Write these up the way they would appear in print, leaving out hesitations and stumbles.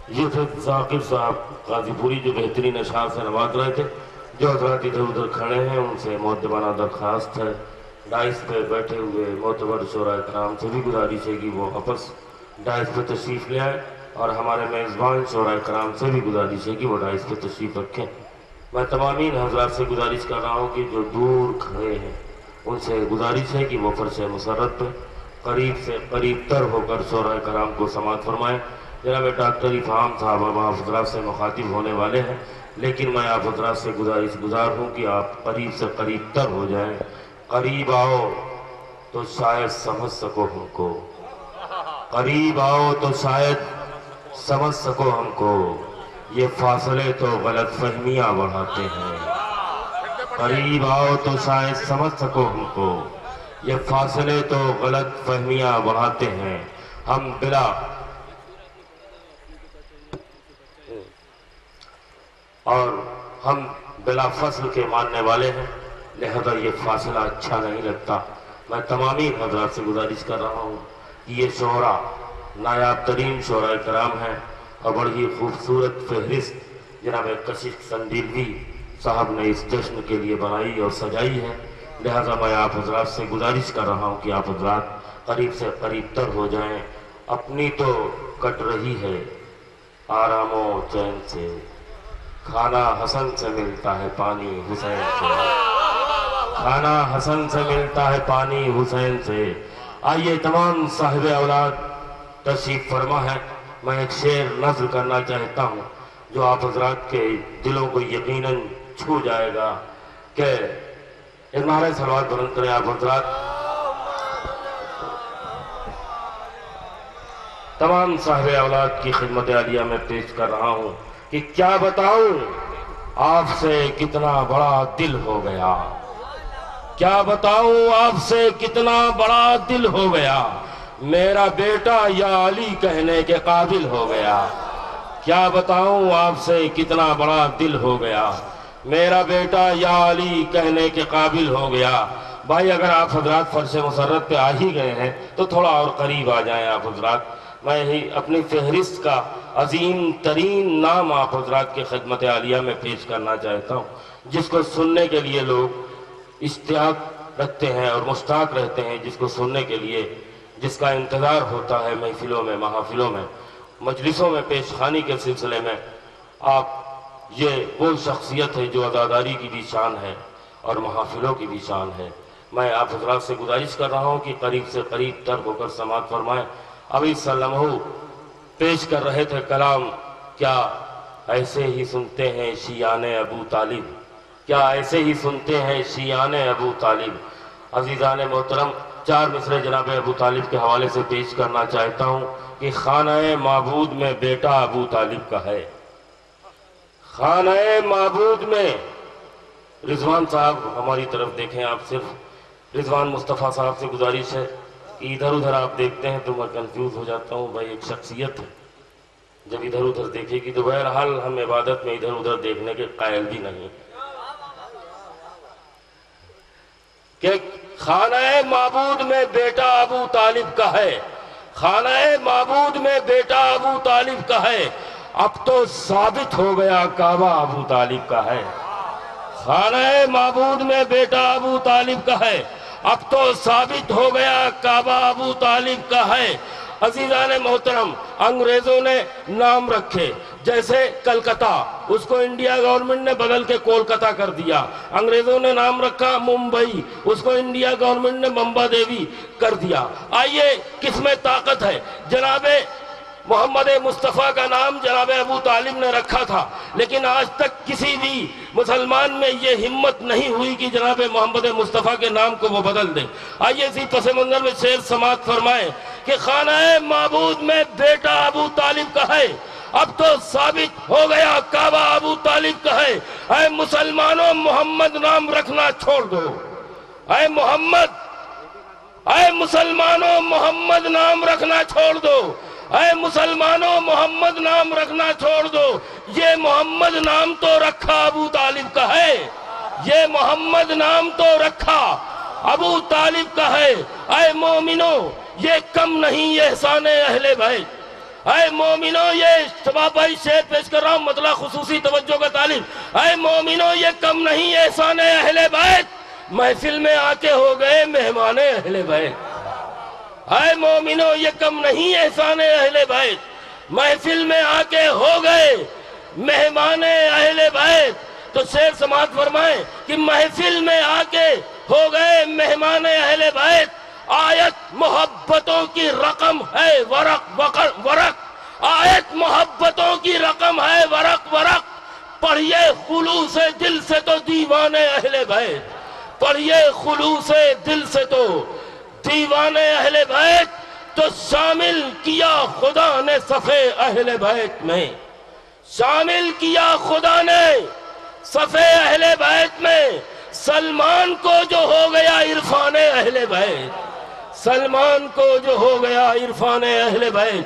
یہ تھے ذاکر صاحب غازی پوری جو بہترین اشعار سے نواز رہے تھے. جو حضرات ادھر ادھر کھڑے ہیں ان سے مؤدبانہ درخواست ہے، ڈائس پہ بیٹھے ہوئے معتبر شعراء کرام سے بھی گزارش ہے کہ وہ واپس ڈائس پہ تشریف لے آئے، اور ہمارے میزبان شعراء کرام سے بھی گزارش ہے کہ وہ ڈائس پہ تشریف رکھیں. میں تمامین حضرات سے گزارش کر رہا ہوں کہ جو دور کھڑے ہیں ان سے گزارش ہے کہ وہ فرش مسرت پہ قریب سے قریب تر ہو کر شعراء کرام کو سماعت فرمائیں. جناب ڈاکٹر افہام صاحب اب آپ حضرات سے مخاطب ہونے والے ہیں، لیکن میں آپ حضرات سے گزار ہوں کہ آپ قریب سے قریب تر ہو جائیں. قریب آؤ تو شاید سمجھ سکو ہم کو، قریب آؤ تو شاید سمجھ سکو ہم کو، یہ فاصلے تو غلط فہمیاں بڑھاتے ہیں. قریب آؤ تو شاید سمجھ سکو ہم کو، یہ فاصلے تو غلط فہمیاں بڑھاتے ہیں. ہم بلا فصل کے ماننے والے ہیں، لہذا یہ فاصلہ اچھا نہیں لگتا. میں تمامی حضرات سے گزارش کر رہا ہوں کہ یہ شعراء نایاب ترین شعراء کرام ہیں، اور بڑی خوبصورت فہرست جناب کشش سندیلوی صاحب نے اس جشن کے لیے بنائی اور سجائی ہے. لہذا میں آپ حضرات سے گزارش کر رہا ہوں کہ آپ حضرات قریب سے قریب تر ہو جائیں. اپنی تو کٹ رہی ہے آرام و چین سے، کھانا حسن سے ملتا ہے پانی حسین سے، کھانا حسن سے ملتا ہے پانی حسین سے. آئیے تمام صاحب اولاد تشریف فرما ہے. میں ایک شعر نظر کرنا چاہتا ہوں جو آپ حضرات کے دلوں کو یقیناً چھو جائے گا. کہ ایک نعرہ صلوات بلند کریں آپ حضرات. تمام صاحب اولاد کی خدمت عالیہ میں پیش کر رہا ہوں کہ کیا بتاؤں آپ سے کتنا بڑا دل ہو گیا، کیا بتاؤں آپ سے کتنا بڑا دل ہو گیا، میرا بیٹا یا علی کہنے کے قابل ہو گیا. کیا بتاؤں آپ سے کتنا بڑا دل ہو گیا، میرا بیٹا یا علی کہنے کے قابل ہو گیا. بھائی اگر آپ حضرات فرش مسرت پہ آ ہی گئے ہیں تو تھوڑا اور قریب آ جائیں آپ حضرات. میں ہی اپنی فہرست کا عظیم ترین نام آپ حضرات کے خدمت عالیہ میں پیش کرنا چاہتا ہوں، جس کو سننے کے لیے لوگ اشتیاق رکھتے ہیں اور مشتاق رہتے ہیں، جس کو سننے کے لیے جس کا انتظار ہوتا ہے محفلوں میں، محافلوں میں، مجلسوں میں، پیش خانی کے سلسلے میں. آپ یہ وہ شخصیت ہے جو عزاداری کی بھی شان ہے اور محافلوں کی بھی شان ہے. میں آپ حضرات سے گزارش کر رہا ہوں کہ قریب سے قریب تر ہو کر سماعت فرمائیں. ابھی سلمہ پیش کر رہے تھے کلام، کیا ایسے ہی سنتے ہیں شیعان ابو طالب، کیا ایسے ہی سنتے ہیں شیعان ابو طالب. عزیزان محترم، چار مصرے جناب ابو طالب کے حوالے سے پیش کرنا چاہتا ہوں کہ خانہ معبود میں بیٹا ابو طالب کا ہے. خانہ معبود میں، رضوان صاحب ہماری طرف دیکھیں آپ، صرف رضوان مصطفیٰ صاحب سے گزارش ہے کہ ادھر ادھر آپ دیکھتے ہیں تو میں کنفیوز ہو جاتا ہوں. بھائی ایک شخصیت ہے جب ادھر ادھر دیکھے گی تو بہرحال ہم عبادت میں ادھر ادھر دیکھنے کے قائل بھی نہیں. کہ خانہ معبود میں بیٹا ابو طالب کا ہے، خانہ معبود میں بیٹا ابو طالب کا ہے، اب تو ثابت ہو گیا کعبہ ابو طالب کا ہے. خانہ معبود میں بیٹا ابو طالب کا ہے، اب تو ثابت ہو گیا کعبہ ابو طالب کا ہے. عزیزان محترم، انگریزوں نے نام رکھے، جیسے کلکتہ، اس کو انڈیا گورنمنٹ نے بدل کے کولکتہ کر دیا. انگریزوں نے نام رکھا ممبئی، اس کو انڈیا گورنمنٹ نے ممبا دیوی کر دیا. آئیے کس میں طاقت ہے. جناب محمد مصطفیٰ کا نام جناب ابو طالب نے رکھا تھا، لیکن آج تک کسی بھی مسلمان میں یہ ہمت نہیں ہوئی کہ جناب محمد مصطفیٰ کے نام کو وہ بدل دے. آئیے اسی پس منظر میں شعر سماعت فرمائیں کہ خانہ معبود میں بیٹا ابو طالب کا ہے، اب تو ثابت ہو گیا کعبہ ابو طالب کا ہے. اے مسلمانوں محمد نام رکھنا چھوڑ دو، اے محمد، اے مسلمانوں محمد نام رکھنا چھوڑ دو، اے مسلمانوں محمد نام رکھنا چھوڑ دو. یہ محمد نام تو رکھا ابو طالب کا ہے، یہ محمد نام تو رکھا ابو طالب کا ہے. اے مومنو یہ کم نہیں احسان اہل بیت، اے مومنو، یہ شباب بھائی شعر پیش کر رہا ہوں، مطلع خصوصی توجہ کا طالب۔ اے مومنو، یہ کم نہیں احسان اہل بیت، محفل میں آ کے ہو گئے مہمان اہل بیت۔ اے مومنو، یہ کم نہیں احسان اہل بیت، محفل میں آ کے ہو گئے مہمان اہل بیت۔ تو شعر سماعت فرمائیں کہ محفل میں آ کے ہو گئے مہمان اہل بیت، آیت محبتوں کی رقم ہے ورق ورق، آیت محبتوں کی رقم ہے ورق ورق، پڑھیے خلوص دل سے تو دیوان اہل بیت، پڑھیے خلوص دل سے تو دیوان اہل بیت، تو شامل کیا خدا نے صفے اہل بیت میں، شامل کیا خدا نے صفے اہل بیت میں، سلمان کو جو ہو گیا عرفان اہل بیت، سلمان کو جو ہو گیا عرفان اہل بیت۔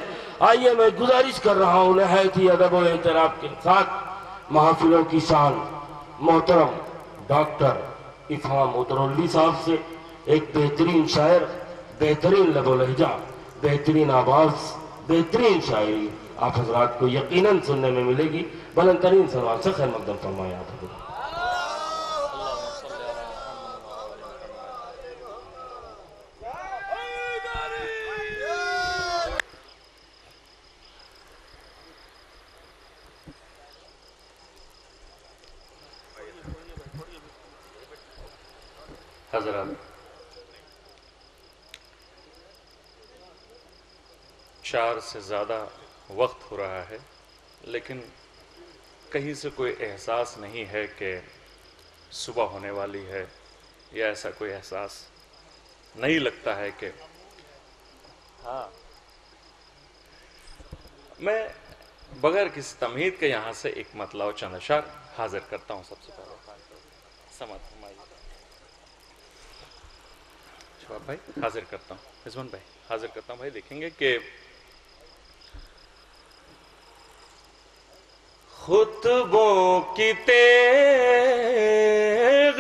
آئیے میں گزارش کر رہا ہوں نہایت ہی ادب و احترام کے ساتھ محافلوں کی شان محترم ڈاکٹر افہام اترولوی صاحب سے ایک بہترین شاعر، بہترین لب و لہجہ، بہترین آواز، بہترین شاعری آپ حضرات کو یقیناً سننے میں ملے گی۔ بلند ترین سلوات سے خیر مقدم فرمائے آپ حضرات۔ حضرات، چار سے زیادہ وقت ہو رہا ہے، لیکن کہیں سے کوئی احساس نہیں ہے کہ صبح ہونے والی ہے، یا ایسا کوئی احساس نہیں لگتا ہے کہ میں بغیر کسی تمہید کے یہاں سے ایک مطلع و چند اشعار حاضر کرتا ہوں۔ سب سے پہلے سماعت فرمائیے۔ شباب بھائی حاضر کرتا ہوں، رضوان بھائی حاضر کرتا ہوں۔ بھائی دیکھیں گے کہ خطبوں کی تیغ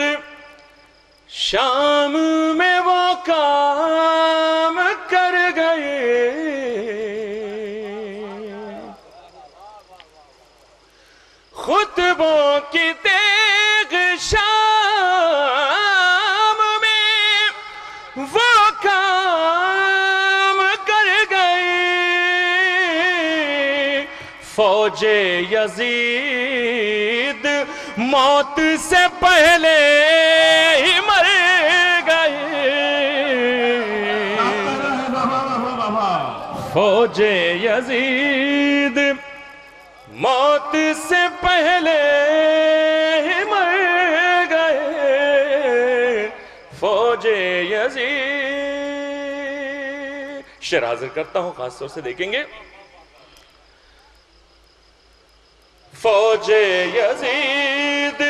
شام میں وہ کام کر گئے، خطبوں کی تیغ شام میں وہ کام کر گئے، فوج یزید موت سے پہلے ہی مر گئے، فوج یزید موت سے پہلے ہی مر گئے، فوج یزید۔ شعر حاضر کرتا ہوں، خاص طور سے دیکھیں گے۔ فوج یزید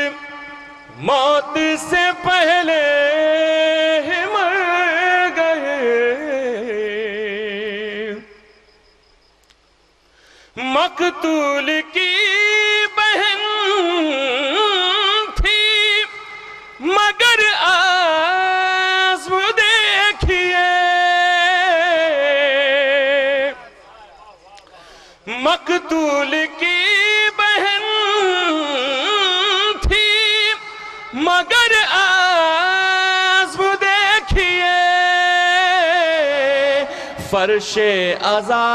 موت سے پہلے ہی مر گئے، مقتول کی بہن تھی مگر عزم دیکھیے، مقتول کی بہن تھی مگر عزم دیکھیے، فرش عزا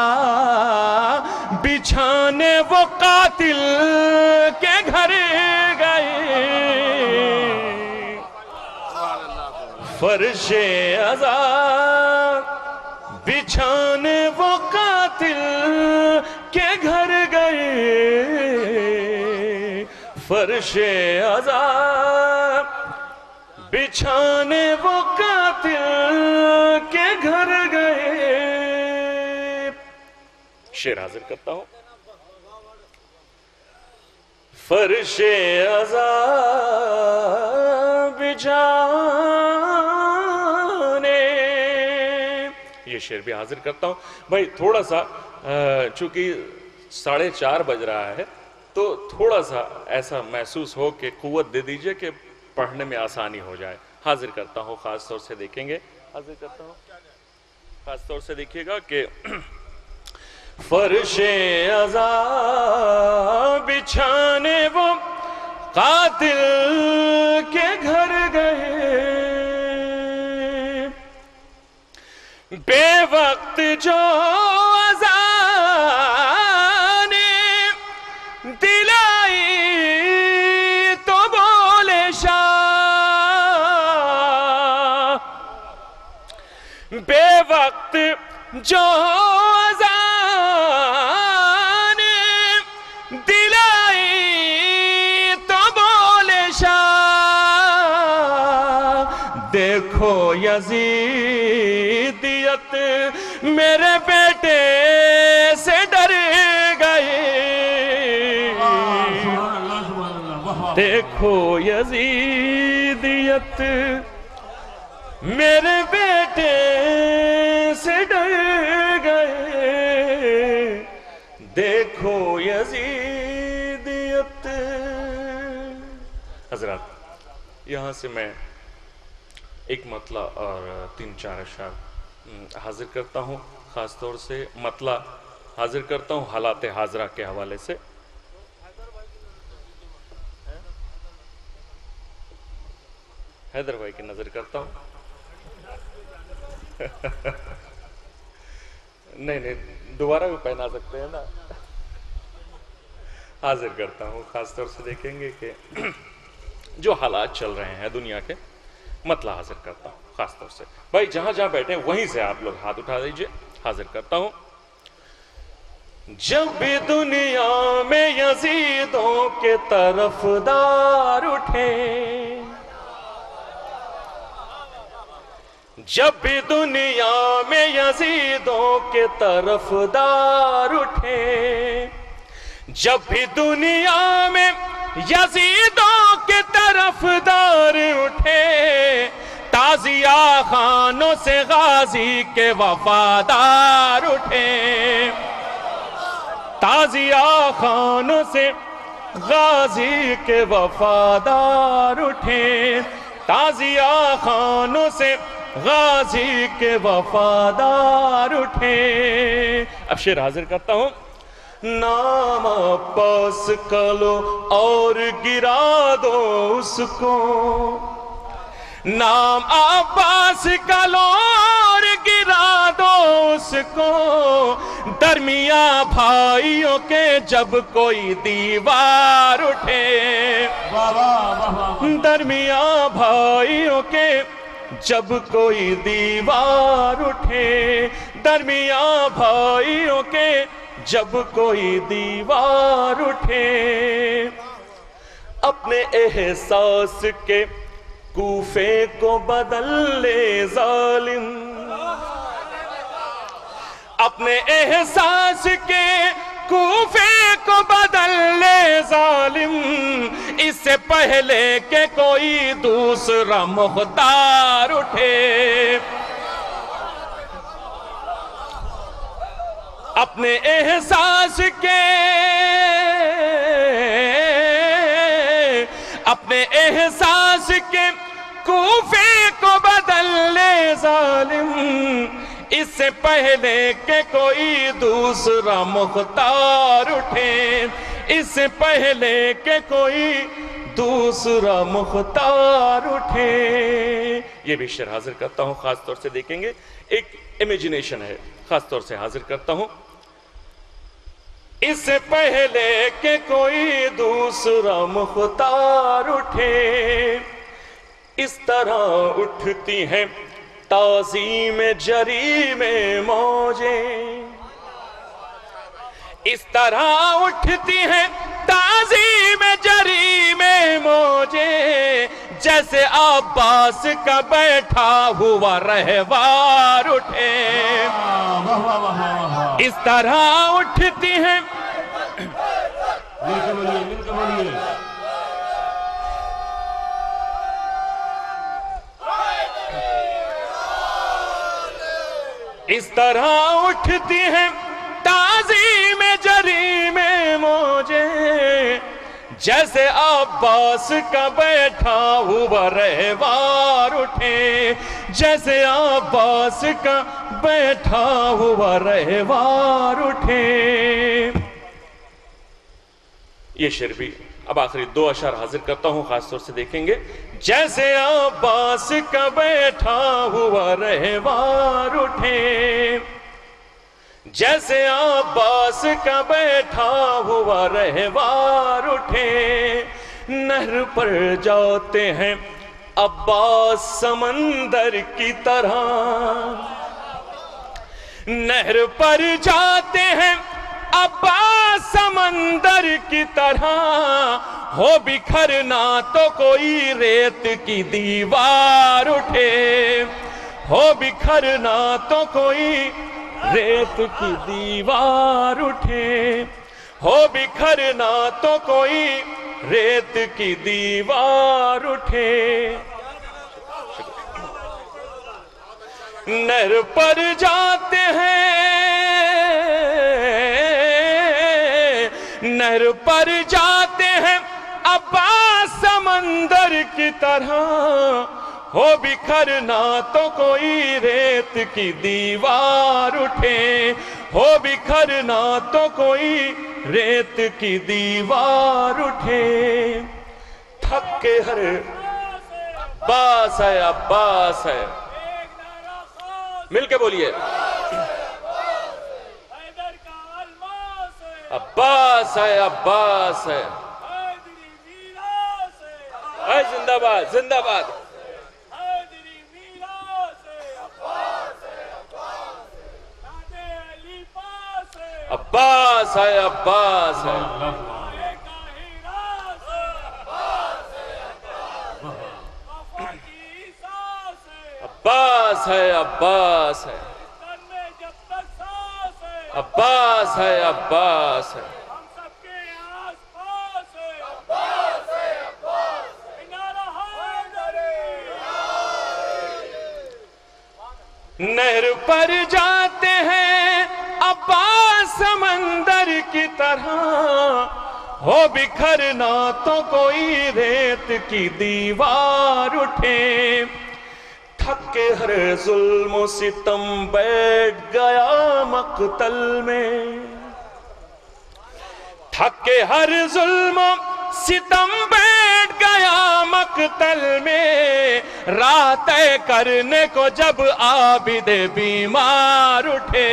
بچھانے وہ قاتل کے گھر گئے، فرش عزا بچھانے وہ قاتل کے گھر گئے، فرش عزا بچھانے وہ قاتل کے گھر گئے۔ شعر حاضر کرتا ہوں۔ فرش عزا بچھانے، یہ شعر بھی حاضر کرتا ہوں۔ بھائی تھوڑا سا چونکہ 4:30 بج رہا ہے، تو تھوڑا سا ایسا محسوس ہو کہ قوت دے دیجئے کہ پڑھنے میں آسانی ہو جائے۔ حاضر کرتا ہوں، خاص طور سے دیکھیں گے، حاضر کرتا ہوں، خاص طور سے دیکھیے گا کہ فرش عزا بچھانے وہ قاتل کے گھر گئے، بے وقت جو اذان دلائی تو بولے شاہ، بے وقت جو اذان دلائی تو بولے شاہ، دیکھو یزیدیت میرے بیٹے سے ڈر گئے، دیکھو یزیدیت میرے بیٹے سے ڈر گئے، دیکھو یزیدیت۔ حضرات، یہاں سے میں ایک مطلع اور 3-4 اشعار حاضر کرتا ہوں، خاص طور سے مطلع حاضر کرتا ہوں حالات حاضرہ کے حوالے سے۔ حیدر بھائی کی نظر کرتا ہوں، نہیں دوبارہ بھی پہنا سکتے ہیں نا، حاضر کرتا ہوں، خاص طور سے دیکھیں گے کہ جو حالات چل رہے ہیں دنیا کے، مطلع حاضر کرتا ہوں خاص طور سے۔ بھائی جہاں جہاں بیٹھے ہیں وہیں سے آپ لوگ ہاتھ اٹھا دیجئے، حاضر کرتا ہوں۔ جب بھی دنیا میں یزیدوں کے طرفدار اٹھے، جب بھی دنیا میں یزیدوں کے طرفدار اٹھے، جب بھی دنیا میں یزیدوں کے طرفدار اٹھے، تازیہ خانوں سے غازی کے وفادار اٹھے، تازیہ خانوں سے غازی کے وفادار اٹھے، تازیہ خانوں سے غازی کے وفادار اٹھے۔ اب شعر حاضر کرتا ہوں۔ نام عباس کا لو اور گرا دو اس کو، نام عباس کا لو اور گرا دو اس کو، درمیاں بھائیوں کے جب کوئی دیوار اٹھے، درمیاں بھائیوں کے جب کوئی دیوار اٹھے، درمیاں بھائیوں کے جب کوئی دیوار اٹھے، اپنے احساس کے کوفے کو بدل لے ظالم، اپنے احساس کے کوفے کو بدل لے ظالم، اس سے پہلے کہ کوئی دوسرا مختار اٹھے، اپنے احساس کے، اپنے احساس کے کوفے کو بدل لے ظالم، اس سے پہلے کہ کوئی دوسرا مختار اٹھے، اس سے پہلے کہ کوئی دوسرا مختار اٹھے۔ یہ بھی شعر حاضر کرتا ہوں، خاص طور سے دیکھیں گے ایک امیجنیشن ہے، خاص طور سے حاضر کرتا ہوں۔ اس سے پہلے کہ کوئی دوسرا مختار اٹھے، اس طرح اٹھتی ہیں تعظیم جریم موجیں، اس طرح اٹھتی ہیں تعظیم جریم موجیں، جیسے عباس کا بیٹھا ہوا رہوار اٹھے، اس طرح اٹھتی ہیں اس طرح اٹھتی ہیں تعظیم جریم موجیں، جیسے عباس کا بیٹھا ہوا رہوار اٹھے، جیسے عباس کا بیٹھا ہوا رہوار اٹھے. یہ شعر بھی اب آخری دو اشعار حاضر کرتا ہوں، خاص طور سے دیکھیں گے. جیسے عباس کا بیٹھا ہوا رہوار اٹھے، جیسے عباس کا بیٹھا ہوا رہوار اٹھے، نہر پر جاتے ہیں عباس سمندر کی طرح، نہر پر جاتے ہیں عباس سمندر کی طرح، ہو بکھرنا تو کوئی ریت کی دیوار اٹھے، ہو بکھرنا تو کوئی ریت کی دیوار اٹھے، ہو بکھرنا تو کوئی ریت کی دیوار اٹھے. نہر پر جاتے ہیں، نہر پر جاتے ہیں عباس سمندر کی طرح، ہو بکھرنا تو کوئی ریت کی دیوار اٹھے، ہو بکھرنا تو کوئی ریت کی دیوار اٹھے. تھک کے ہر عباس ہے، عباس ہے، مل کے بولیے عباس ہے، عباس ہے. اے زندہ باد، زندہ باد. عباس ہے، عباس ہے. عباس ہے، عباس ہے. عباس ہے، عباس ہے. نہر پر جاتے ہیں عباس سمندر کی طرح، ہو بکھرنا تو کوئی ریت کی دیوار اٹھے. تھک کے ہر ظلم و ستم بیٹھ گیا مقتل میں، تھک کے ہر ظلم و ستم بیٹھ گیا مقتل میں، راہ طے کرنے کو جب عابد بیمار اٹھے،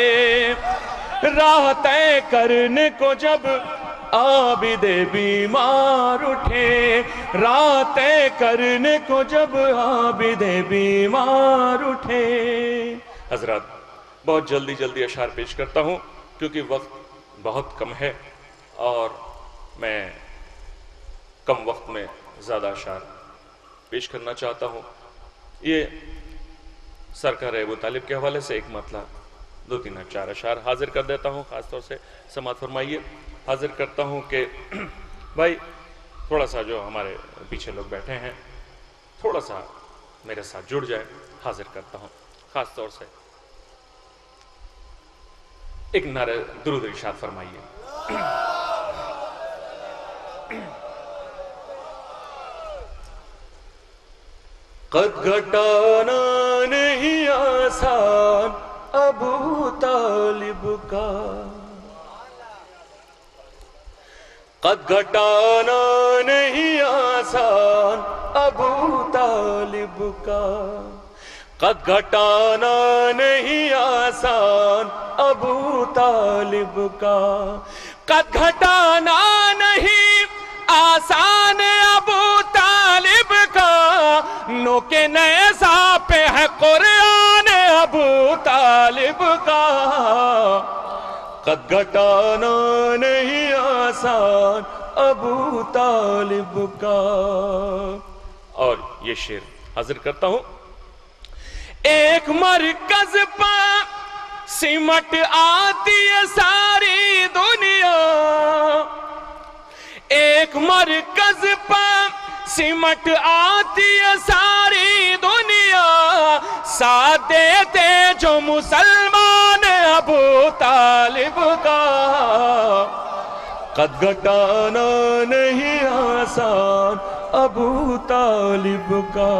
راہ طے کرنے کو جب عابد بیمار اٹھے، راہ طے کرنے کو جب عابد بیمار اٹھے. حضرات بہت جلدی جلدی اشعار پیش کرتا ہوں کیونکہ وقت بہت کم ہے اور میں کم وقت میں زیادہ اشعار پیش کرنا چاہتا ہوں. یہ سرکار ابو طالب کے حوالے سے ایک مطلب 2-3-4 اشعار حاضر کر دیتا ہوں، خاص طور سے سماعت فرمائیے. حاضر کرتا ہوں کہ بھائی تھوڑا سا جو ہمارے پیچھے لوگ بیٹھے ہیں تھوڑا سا میرے ساتھ جڑ جائے. حاضر کرتا ہوں خاص طور سے ایک نعرہ درود ارشاد فرمائیے. قد گھٹانا نہیں آسان ابو طالب کا، قد گھٹانا نہیں آسان ابو طالب کا، قد گھٹانا نہیں آسان ابو طالب کا، قد گھٹانا نہیں آسان ابو طالب کا، نوکے نیزہ پہ ہے قرآن ابو طالب کا، قد گھٹانا نہیں آسان ابو طالب کا. اور یہ شعر حاضر کرتا ہوں. ایک مرکز پہ سمٹ آتی ہے ساری دنیا، ایک مرکز پہ سمٹ آتی ہے ساری دنیا، ساتھ دیتے جو مسلمان ابو طالب کا، قد گھٹانا نہیں آسان ابو طالب کا.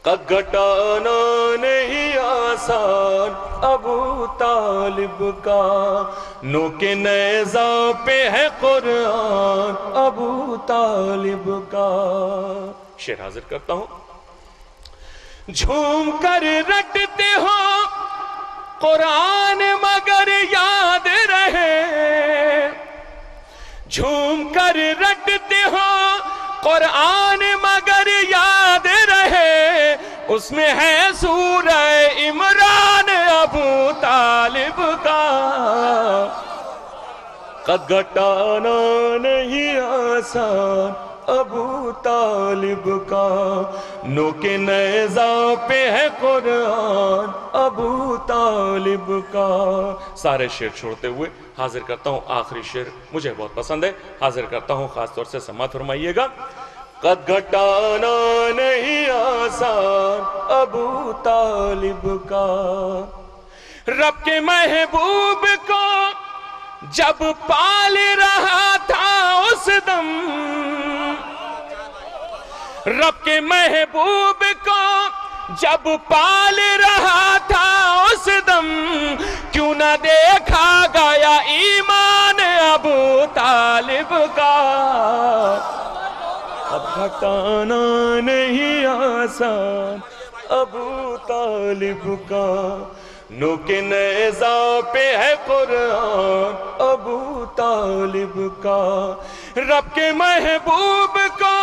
قد گھٹانا نہیں آسان ابو طالب کا، نوک نیزہ پہ ہے قرآن ابو طالب کا۔ شعر حاضر کرتا ہوں۔ جھوم کر رٹتے ہو قرآن مگر یاد رہے، جھوم کر رٹتے ہو قرآن مگر یاد رہے، اس میں ہے سورہ عمران ابو طالب کا۔ قد گھٹانا نہیں آسان ابو طالب کا، نوک نیزہ پہ ہے قرآن ابو طالب کا۔ سارے شعر چھوڑتے ہوئے حاضر کرتا ہوں آخری شعر، مجھے بہت پسند ہے، حاضر کرتا ہوں، خاص طور سے سماعت فرمائیے گا۔ قد گھٹانا نہیں آسان ابو طالب کا، رب کے محبوب کو جب پال رہا تھا اس دم، رب کے محبوب کو جب پال رہا تھا اس دم، کیوں نہ دیکھا گیا ایمان ابو طالب کا۔ اب گھٹانا نہیں آسان ابو طالب کا، نوک نیزہ پہ ہے قرآن ابو طالب کا، رب کے محبوب کو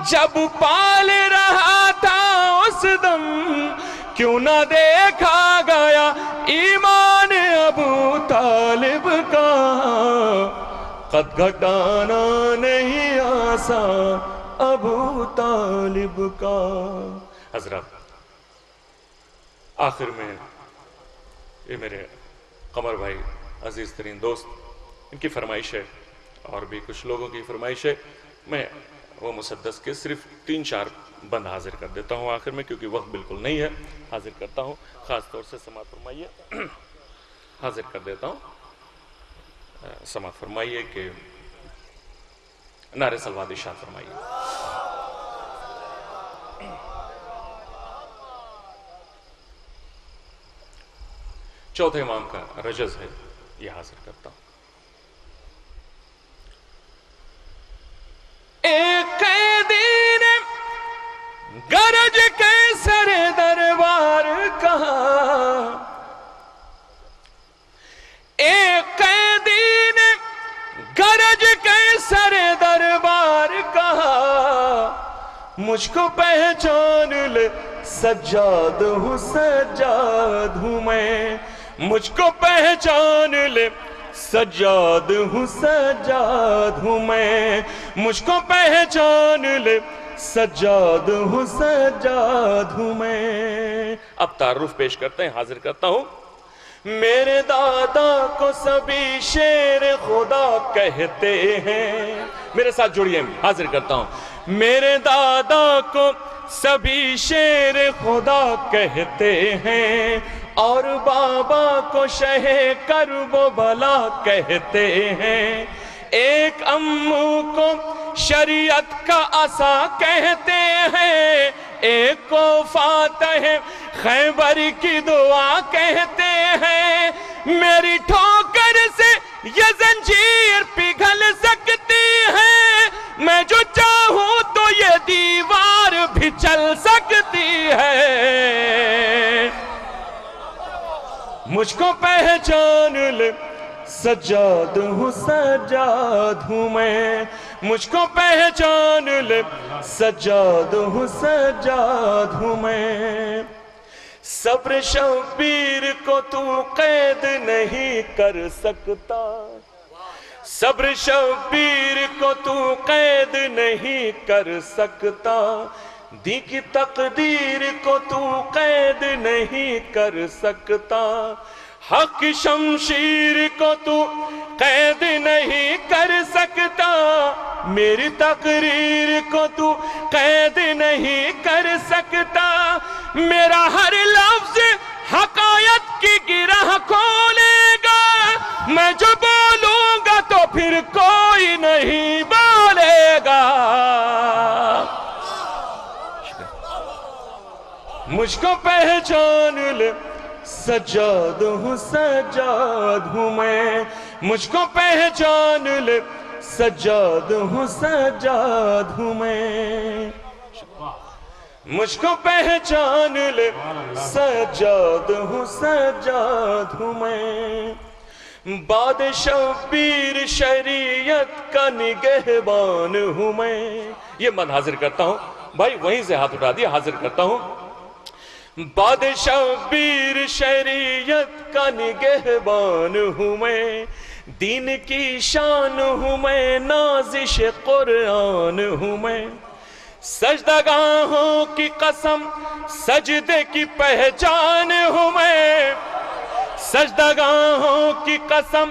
جب پال رہا تھا اس دم، کیوں نہ دیکھا گیا ایمان ابو طالب کا۔ قد گھٹانا نہیں آسان ابو طالب کا۔ حضرات، آخر میں یہ میرے قمر بھائی عزیز ترین دوست، ان کی فرمائش ہے اور بھی کچھ لوگوں کی فرمائش ہے، میں وہ مسدس کے صرف 3-4 بند حاضر کر دیتا ہوں آخر میں، کیونکہ وقت بالکل نہیں ہے، حاضر کرتا ہوں، خاص طور سے سماعت فرمائیے، حاضر کر دیتا ہوں، سماعت فرمائیے کہ نعرہ سلوات ارشاد فرمائیے۔ چوتھے امام کا رجز ہے، یہ حاضر کرتا ہوں۔ ایک قیدی نے گرج کے سر دربار کہا، ایک قیدی نے گرج کے سر دربار کہا، مجھ کو پہچان لے سجاد ہوں سجاد ہوں میں، مجھ کو پہچان لے سجاد ہوں سجاد ہوں میں، مجھ کو پہچان لے سجاد ہوں سجاد ہوں میں۔ اب تعارف پیش کرتے ہیں، حاضر کرتا ہوں۔ میرے دادا کو سبھی شیر خدا کہتے ہیں، میرے ساتھ جڑیے، حاضر کرتا ہوں۔ میرے دادا کو سبھی شیر خدا کہتے ہیں، اور بابا کو شہ کرب و بلا کہتے ہیں، ایک امو کو شریعت کا عصا کہتے ہیں، ایک کو فاتح خیبر کی دعا کہتے ہیں، میری ٹھوکر سے یہ زنجیر پگھل سکتی ہے، میں جو چاہوں تو یہ دیوار بھی چل سکتی ہے، مجھ کو پہچان لے سجاد ہوں سجاد ہوں میں، مجھ کو پہچان لے سجاد ہوں سجاد ہوں میں۔ صبر شبیر کو تو قید نہیں کر سکتا، صبر شبیر کو تو قید نہیں کر سکتا، دی کی تقدیر کو تو قید نہیں کر سکتا، حق شمشیر کو تو قید نہیں کر سکتا، میری تقریر کو تو قید نہیں کر سکتا، میرا ہر لفظ حقائق کی گرہ کھولے گا، میں جو بولوں گا تو پھر کوئی نہیں بولے گا۔ مجھ کو پہچان لے سجاد ہوں میں، مجھ کو پہچان لے سجاد ہوں میں، مجھ کو پہچان لے سجاد ہوں میں، بادشاہ پیر شریعت کا نگہبان ہوں میں۔ یہ مد حاضر کرتا ہوں بھائی، وہیں سے ہاتھ اٹھا دیا، حاضر کرتا ہوں۔ بادشاہ پیر شریعت کا نگہبان ہوں میں، دین کی شان ہوں میں، نازش قرآن ہوں میں، سجدگاہوں کی قسم سجدے کی پہچان ہوں میں، سجدگاہوں کی قسم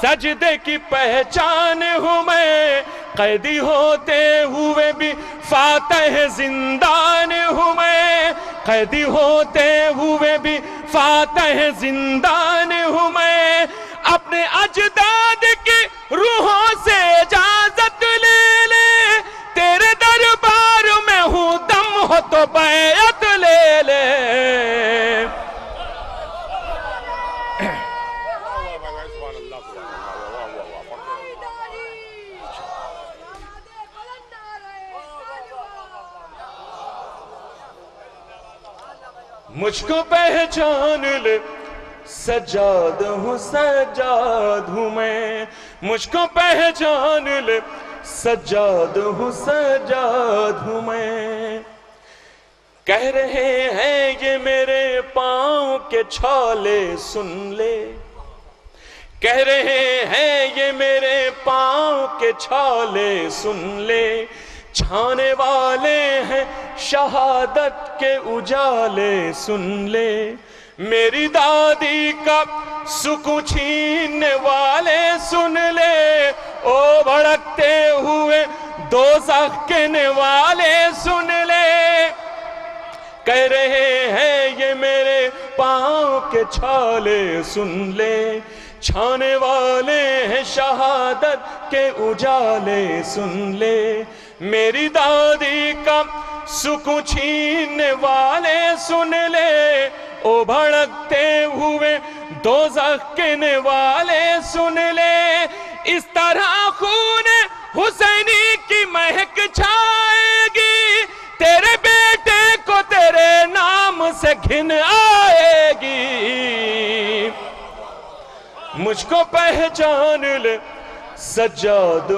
سجدے کی پہچان ہوں میں، قیدی ہوتے ہوئے بھی فاتح زندان ہوں میں، قیدی ہوتے ہوئے بھی فاتح زندان ہوں میں، اپنے اجداد کی روحوں سے اجازت لے لے، تیرے دربار میں ہوں، دم ہو تو بیعت لے لے۔ مجھ کو پہچان لے سجاد ہوں میں، مجھ کو پہچان لے سجاد ہوں میں، کہہ رہے ہیں یہ میرے پاؤں کے چھالے سن لے، کہہ رہے ہیں یہ میرے پاؤں کے چھالے سن لے، چھانے والے ہیں شہادت کے اجالے سن لے، میری دادی کا سکون چھیننے والے سن لے، او بھڑکتے ہوئے دوزخ کے نوالے سن لے، کہہ رہے ہیں یہ میرے پاؤں کے چھالے سن لے، چھانے والے ہیں شہادت کے اجالے سن لے، میری دادی کا سکون چھیننے والے سن لے، او بھڑکتے ہوئے دوزخ کے نوالے سن لے، اس طرح خون حسینی کی مہک چھائے گی، تیرے بیٹے کو تیرے نام سے گھن آئے گی، مجھ کو پہچان لے سجاد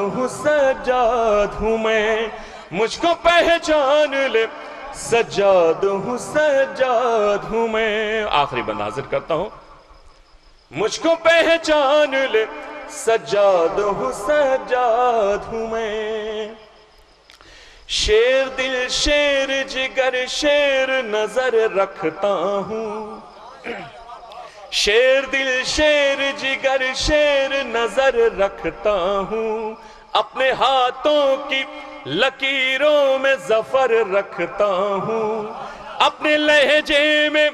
ہوں میں، مجھ کو پہچان لے سجاد ہوں میں۔ آخری بند حاضر کرتا ہوں، مجھ کو پہچان لے سجاد ہوں میں، شیر دل شیر جگر شیر نظر رکھتا ہوں، شیر دل شیر جگر شیر نظر رکھتا ہوں، اپنے ہاتھوں کی لکیروں میں ظفر رکھتا ہوں، اپنے لہجے میں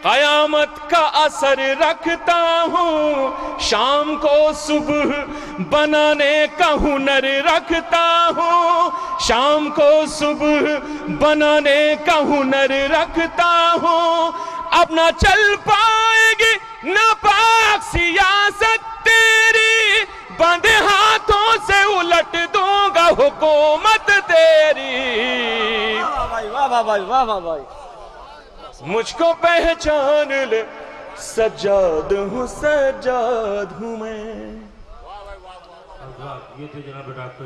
قیامت کا اثر رکھتا ہوں، شام کو صبح بنانے کا ہنر رکھتا ہوں، شام کو صبح بنانے کا ہنر رکھتا ہوں، اب نہ چل پائے گی ناپاک سیاست تیری، بندے ہاتھوں سے الٹ دوں گا حکومت تیری، مجھ کو پہچان لے سجاد ہوں میں۔ یہ تھے جناب ڈاکٹر